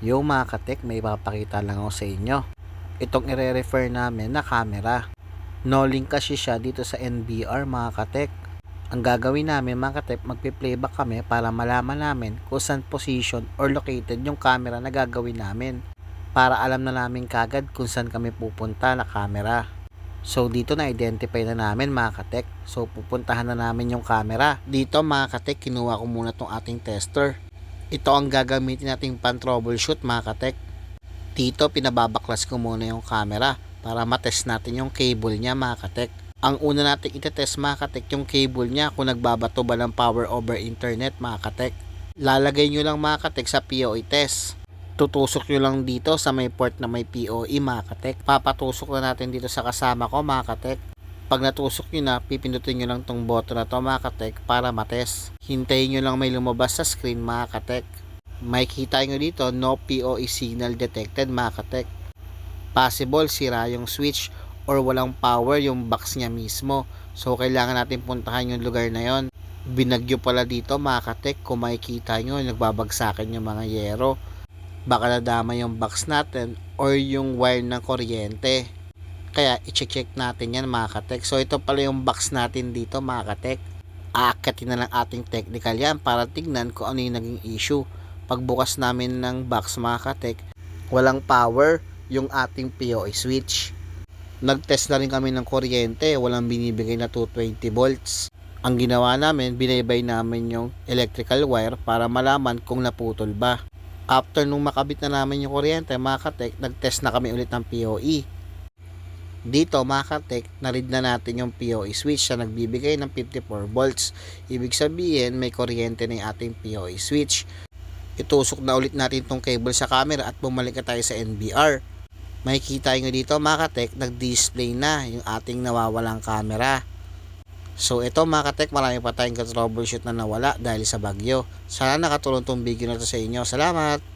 Yung mga katek, may ipapakita lang ako sa inyo. Itong ire-refer namin na camera. No link kasi siya dito sa NBR mga katek. Ang gagawin namin mga katek, magpi-playback kami para malaman namin kung saan position or located yung camera na gagawin namin. Para alam na namin kagad kung saan kami pupunta na camera. So dito na-identify na namin mga katek. So pupuntahan na namin yung camera. Dito mga katek, kinuha ko muna tong ating tester. Ito ang gagamitin nating pan-troubleshoot mga katek. Dito pinababaklas ko muna yung camera para matest natin yung cable niya mga katek. Ang una natin itetest mga katek yung cable niya kung nagbabato ba ng power over internet mga katek. Lalagay nyo lang mga katek sa POE test. Tutusok nyo lang dito sa may port na may POE mga katek. Papatusok na natin dito sa kasama ko mga katek. Pag natusok nyo na, pipindutin nyo lang tong button na to mga katek para matest. Hintayin nyo lang may lumabas sa screen mga katek. May kita nyo dito, no POE signal detected mga katek. Possible sira yung switch or walang power yung box niya mismo. So kailangan natin puntahan yung lugar na yon. Binagyo pala dito mga katek, kung makikita nyo, nagbabagsakin yung mga yero. Baka nadama yung box natin or yung wire ng kuryente. Kaya i-check natin yan mga katek. So ito pala yung box natin dito mga katek. Aakatin na lang ating technical yan para tignan kung ano yung naging issue. Pagbukas namin ng box mga katek, walang power yung ating POE switch. Nag-test na rin kami ng kuryente, walang binibigay na 220 volts. Ang ginawa namin, binaybay namin yung electrical wire para malaman kung naputol ba. After nung makabit na namin yung kuryente mga katek, nag-test na kami ulit ng POE. Dito mga katek, na-read na natin yung POE switch na nagbibigay ng 54 volts. Ibig sabihin may kuryente na yung ating POE switch. Itusok na ulit natin tong cable sa camera at bumalik na tayo sa NBR. Makikita nyo dito mga katek, nag-display na yung ating nawawalang camera. So ito mga katek, marami pa tayong troubleshoot na nawala dahil sa bagyo. Sana nakatulong tong video na to sa inyo. Salamat!